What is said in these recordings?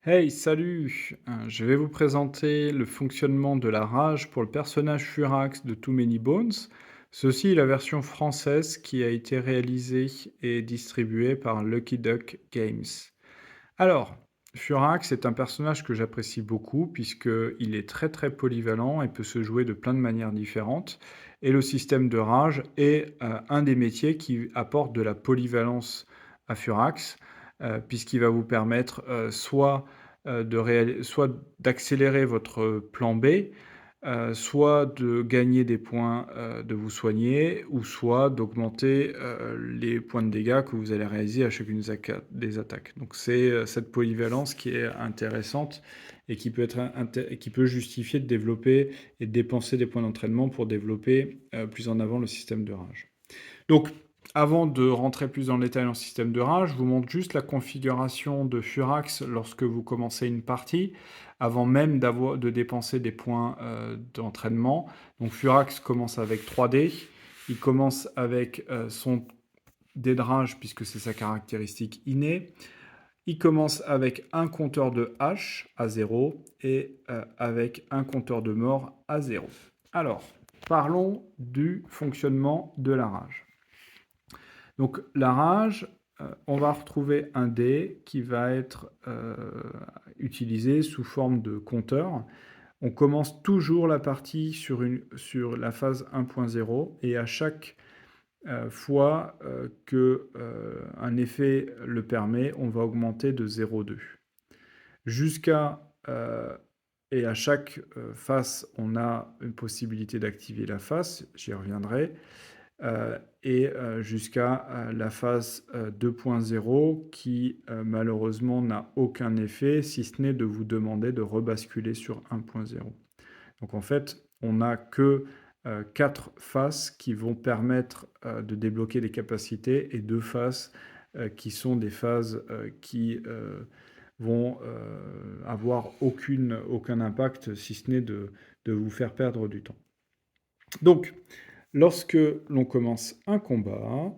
Hey, salut! Je vais vous présenter le fonctionnement de la rage pour le personnage Furax de Too Many Bones. Ceci est la version française qui a été réalisée et distribuée par Lucky Duck Games. Alors, Furax est un personnage que j'apprécie beaucoup puisqu'il est très très polyvalent et peut se jouer de plein de manières différentes. Et le système de rage est un des métiers qui apporte de la polyvalence à Furax, puisqu'il va vous permettre soit d'accélérer votre plan B, soit de gagner des points, de vous soigner, ou soit d'augmenter, les points de dégâts que vous allez réaliser à chacune des attaques. Donc c'est, cette polyvalence qui est intéressante et qui peut être et qui peut justifier de développer et de dépenser des points d'entraînement pour développer, plus en avant le système de rage. Donc, avant de rentrer plus dans le détail dans le système de rage, je vous montre juste la configuration de Furax lorsque vous commencez une partie, avant même de dépenser des points d'entraînement. Donc Furax commence avec 3 dés, il commence avec son dé de rage puisque c'est sa caractéristique innée. Il commence avec un compteur de H à 0 et avec un compteur de mort à 0. Alors, parlons du fonctionnement de la rage. Donc la rage, on va retrouver un dé qui va être utilisé sous forme de compteur. On commence toujours la partie sur la phase 1.0 et à chaque fois qu'un effet le permet, on va augmenter de 0,2. Jusqu'à... et à chaque face, on a une possibilité d'activer la face, j'y reviendrai. Jusqu'à la phase 2.0 qui malheureusement n'a aucun effet, si ce n'est de vous demander de rebasculer sur 1.0. Donc en fait, on n'a que 4 phases qui vont permettre de débloquer les capacités et 2 phases qui sont des phases qui vont avoir aucun impact, si ce n'est de vous faire perdre du temps. Donc, lorsque l'on commence un combat,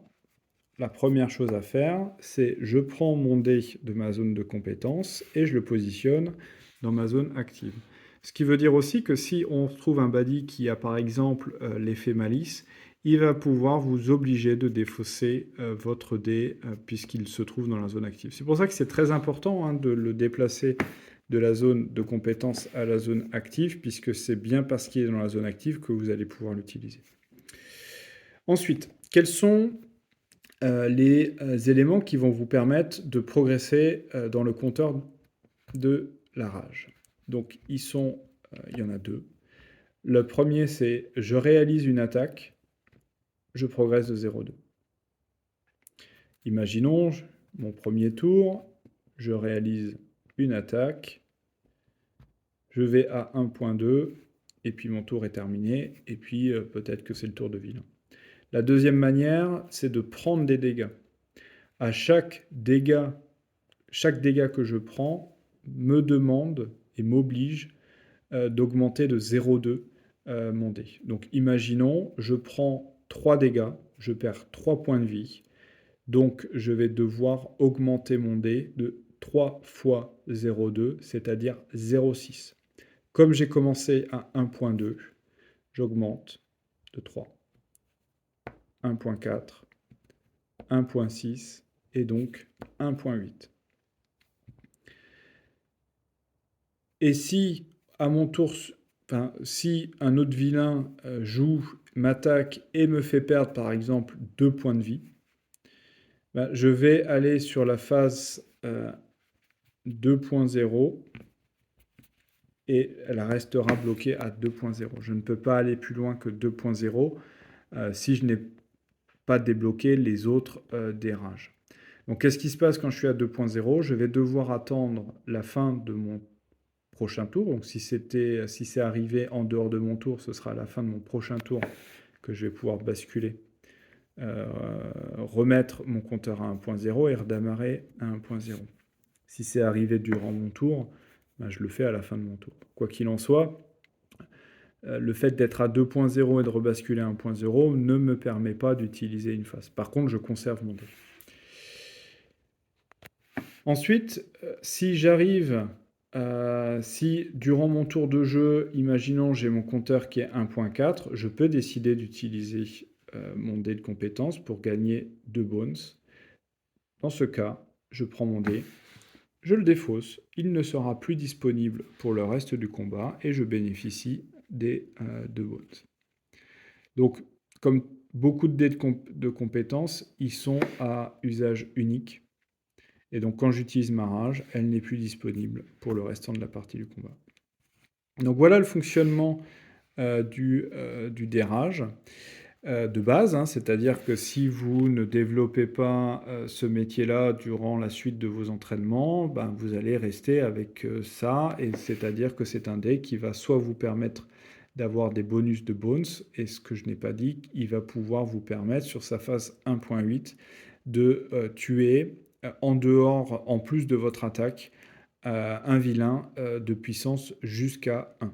la première chose à faire, c'est je prends mon dé de ma zone de compétence et je le positionne dans ma zone active. Ce qui veut dire aussi que si on trouve un baddie qui a par exemple l'effet malice, il va pouvoir vous obliger de défausser votre dé puisqu'il se trouve dans la zone active. C'est pour ça que c'est très important de le déplacer de la zone de compétence à la zone active, puisque c'est bien parce qu'il est dans la zone active que vous allez pouvoir l'utiliser. Ensuite, quels sont les éléments qui vont vous permettre de progresser dans le compteur de la rage? Donc, il y en a 2. Le premier, c'est je réalise une attaque, je progresse de 0,2. Imaginons mon premier tour, je réalise une attaque, je vais à 1.2, et puis mon tour est terminé, et puis peut-être que c'est le tour de vilain. La deuxième manière, c'est de prendre des dégâts. À chaque dégât que je prends me demande et m'oblige d'augmenter de 0,2 mon dé. Donc imaginons, je prends 3 dégâts, je perds 3 points de vie, donc je vais devoir augmenter mon dé de 3 fois 0,2, c'est-à-dire 0,6. Comme j'ai commencé à 1.2, j'augmente de 3, 1.4, 1.6 et donc 1.8. Et si, à mon tour, si un autre vilain joue, m'attaque et me fait perdre, par exemple, 2 points de vie, je vais aller sur la phase 2.0 et elle restera bloquée à 2.0. Je ne peux pas aller plus loin que 2.0 si je n'ai pas débloqué les autres des rages. Donc qu'est-ce qui se passe quand je suis à 2.0? Je vais devoir attendre la fin de mon prochain tour. Donc si c'est arrivé en dehors de mon tour, ce sera à la fin de mon prochain tour que je vais pouvoir basculer, remettre mon compteur à 1.0 et redémarrer à 1.0. Si c'est arrivé durant mon tour, je le fais à la fin de mon tour. Quoi qu'il en soit, le fait d'être à 2.0 et de rebasculer à 1.0 ne me permet pas d'utiliser une phase. Par contre, je conserve mon dé. Ensuite, si j'arrive, si durant mon tour de jeu, imaginons j'ai mon compteur qui est 1.4, je peux décider d'utiliser mon dé de compétence pour gagner 2 bones. Dans ce cas, je prends mon dé, je le défausse, il ne sera plus disponible pour le reste du combat et je bénéficie des 2 bones. Donc, comme beaucoup de dés de compétences, ils sont à usage unique. Et donc, quand j'utilise ma rage, elle n'est plus disponible pour le restant de la partie du combat. Donc, voilà le fonctionnement du dé rage de base, hein, c'est-à-dire que si vous ne développez pas ce métier-là durant la suite de vos entraînements, ben, vous allez rester avec ça, et c'est-à-dire que c'est un dé qui va soit vous permettre d'avoir des bonus de bones, et ce que je n'ai pas dit, il va pouvoir vous permettre sur sa phase 1.8 de tuer en dehors, en plus de votre attaque, un vilain de puissance jusqu'à 1.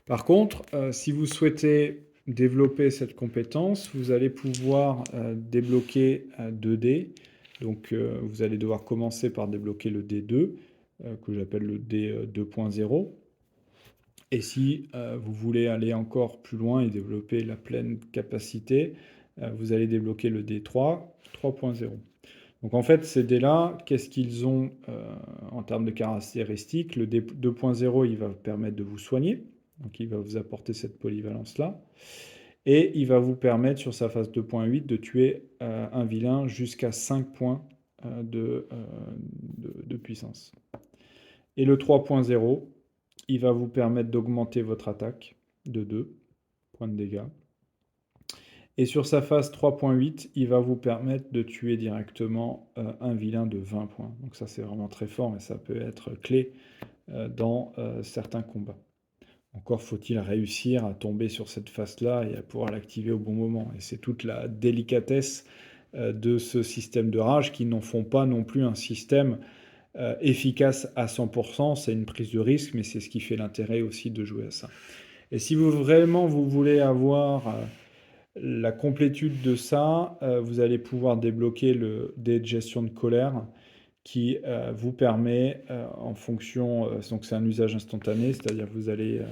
Par contre, si vous souhaitez développer cette compétence, vous allez pouvoir débloquer 2 dés. Donc vous allez devoir commencer par débloquer le D2, que j'appelle le D 2.0. Et si vous voulez aller encore plus loin et développer la pleine capacité, vous allez débloquer le D3, 3.0. Donc en fait, ces dés-là, qu'est-ce qu'ils ont en termes de caractéristiques? Le D 2.0, il va vous permettre de vous soigner. Donc il va vous apporter cette polyvalence-là. Et il va vous permettre, sur sa phase 2.8, de tuer un vilain jusqu'à 5 points de puissance. Et le 3.0, il va vous permettre d'augmenter votre attaque de 2 points de dégâts. Et sur sa phase 3.8, il va vous permettre de tuer directement un vilain de 20 points. Donc ça, c'est vraiment très fort et ça peut être clé dans certains combats. Encore faut-il réussir à tomber sur cette phase-là et à pouvoir l'activer au bon moment. Et c'est toute la délicatesse de ce système de rage qui n'en font pas non plus un système efficace à 100%. C'est une prise de risque, mais c'est ce qui fait l'intérêt aussi de jouer à ça. Et si vous vraiment vous voulez avoir la complétude de ça, vous allez pouvoir débloquer le dé de gestion de colère qui vous permet, en fonction, donc c'est un usage instantané, c'est-à-dire vous allez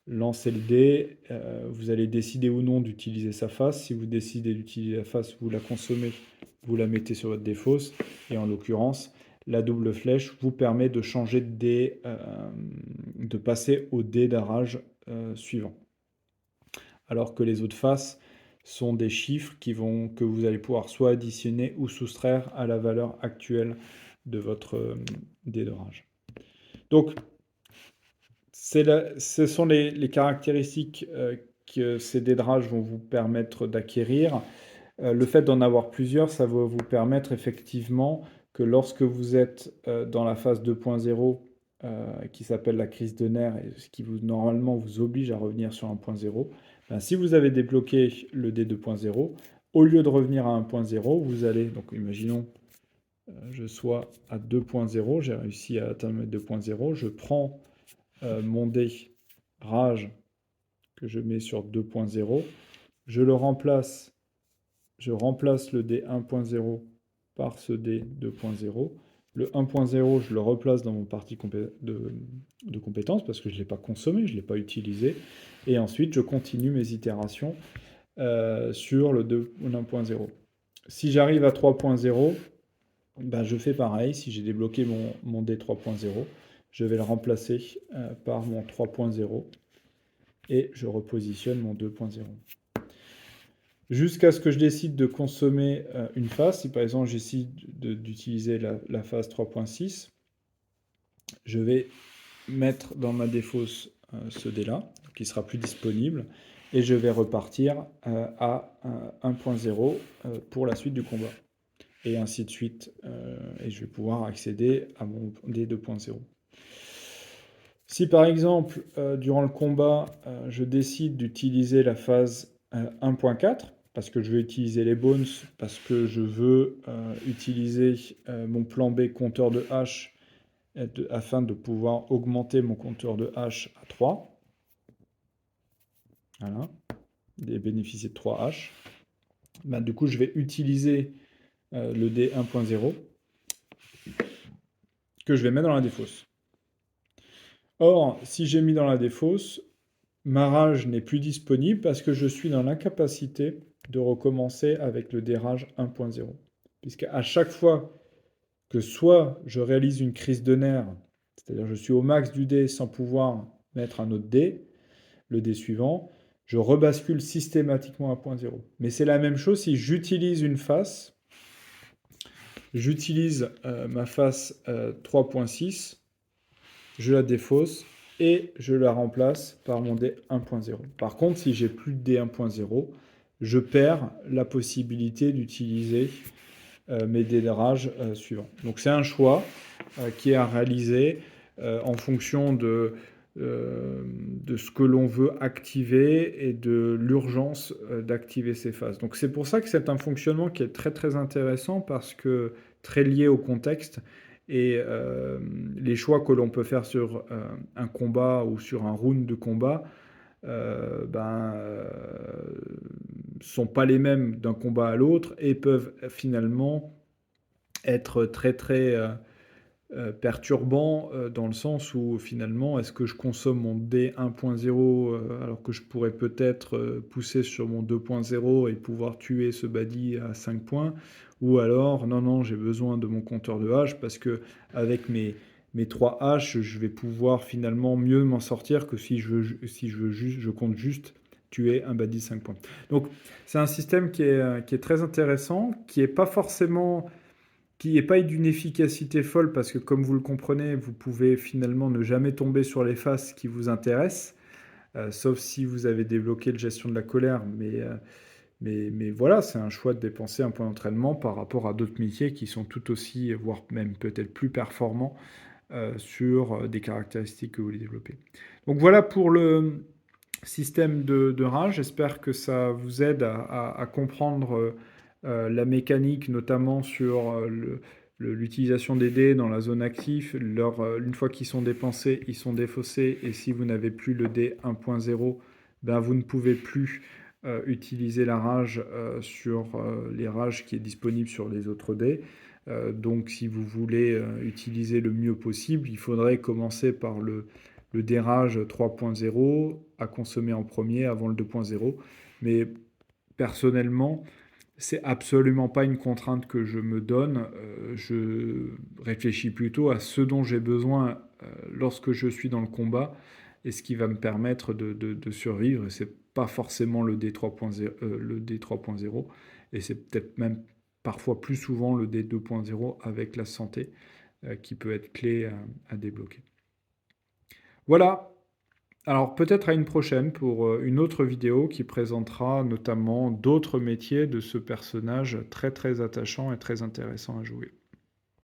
lancer le dé, vous allez décider ou non d'utiliser sa face. Si vous décidez d'utiliser la face, vous la consommez, vous la mettez sur votre défausse, et en l'occurrence, la double flèche vous permet de changer de dé, de passer au dé d'arrage suivant. Alors que les autres faces sont des chiffres que vous allez pouvoir soit additionner ou soustraire à la valeur actuelle de votre dé de rage. Donc, ce sont les caractéristiques que ces dés de rage vont vous permettre d'acquérir. Le fait d'en avoir plusieurs, ça va vous permettre effectivement que lorsque vous êtes dans la phase 2.0, qui s'appelle la crise de nerfs, et ce qui normalement vous oblige à revenir sur 1.0, ben, si vous avez débloqué le dé 2.0, au lieu de revenir à 1.0, vous allez, donc imaginons je sois à 2.0, j'ai réussi à atteindre 2.0, je prends mon dé rage que je mets sur 2.0, je remplace le dé 1.0 par ce dé 2.0. Le 1.0, je le replace dans mon parti de compétences parce que je ne l'ai pas consommé, je ne l'ai pas utilisé. Et ensuite, je continue mes itérations sur le 1.0. Si j'arrive à 3.0, ben je fais pareil. Si j'ai débloqué mon dé 3.0, je vais le remplacer par mon 3.0 et je repositionne mon 2.0. Jusqu'à ce que je décide de consommer une phase. Si par exemple j'essaie d'utiliser la phase 3.6, je vais mettre dans ma défausse ce dé-là, qui sera plus disponible, et je vais repartir à 1.0 pour la suite du combat. Et ainsi de suite, et je vais pouvoir accéder à mon dé 2.0. Si par exemple, durant le combat, je décide d'utiliser la phase 1.4, parce que je veux utiliser les bones, parce que je veux utiliser mon plan B compteur de H afin de pouvoir augmenter mon compteur de H à 3. Voilà, et bénéficier de 3 H. Ben, du coup, je vais utiliser le dé 1.0 que je vais mettre dans la défausse. Or, si j'ai mis dans la défausse, ma rage n'est plus disponible parce que je suis dans l'incapacité de recommencer avec le dérage 1.0. Puisqu'à chaque fois que soit je réalise une crise de nerfs, c'est-à-dire je suis au max du dé sans pouvoir mettre un autre dé, le dé suivant, je rebascule systématiquement à 1.0. Mais c'est la même chose si j'utilise une face, j'utilise ma face 3.6, je la défausse et je la remplace par mon dé 1.0. Par contre, si j'ai plus de dé 1.0, je perds la possibilité d'utiliser mes dés de rage suivants. Donc c'est un choix qui est à réaliser en fonction de ce que l'on veut activer et de l'urgence d'activer ces phases. Donc c'est pour ça que c'est un fonctionnement qui est très très intéressant parce que très lié au contexte et les choix que l'on peut faire sur un combat ou sur un round de combat sont pas les mêmes d'un combat à l'autre et peuvent finalement être très très perturbant dans le sens où finalement, est-ce que je consomme mon D 1.0 alors que je pourrais peut-être pousser sur mon 2.0 et pouvoir tuer ce baddie à 5 points, ou alors non, non, j'ai besoin de mon compteur de hache parce que avec mes 3 haches, je vais pouvoir finalement mieux m'en sortir que si je veux juste, je compte juste tuer un baddie 5 points. Donc c'est un système qui est très intéressant, qui n'est pas forcément qui n'est pas d'une efficacité folle, parce que comme vous le comprenez, vous pouvez finalement ne jamais tomber sur les faces qui vous intéressent, sauf si vous avez débloqué le gestion de la colère, mais voilà, c'est un choix de dépenser un point d'entraînement par rapport à d'autres métiers qui sont tout aussi, voire même peut-être plus performants sur des caractéristiques que vous voulez développer. Donc voilà pour le système de rage. J'espère que ça vous aide à comprendre la mécanique, notamment sur l'utilisation des dés dans la zone active. Une fois qu'ils sont dépensés, ils sont défaussés. Et si vous n'avez plus le dé 1.0, ben vous ne pouvez plus utiliser la rage sur les rages qui est disponible sur les autres dés. Donc si vous voulez utiliser le mieux possible, il faudrait commencer par le dérage 3.0 à consommer en premier avant le 2.0. Mais personnellement, c'est absolument pas une contrainte que je me donne. Je réfléchis plutôt à ce dont j'ai besoin lorsque je suis dans le combat et ce qui va me permettre de survivre. Et c'est pas forcément le D3.0, le D3.0, et c'est peut-être même parfois plus souvent le D2.0 avec la santé qui peut être clé à débloquer. Voilà. Alors peut-être à une prochaine pour une autre vidéo qui présentera notamment d'autres métiers de ce personnage très très attachant et très intéressant à jouer.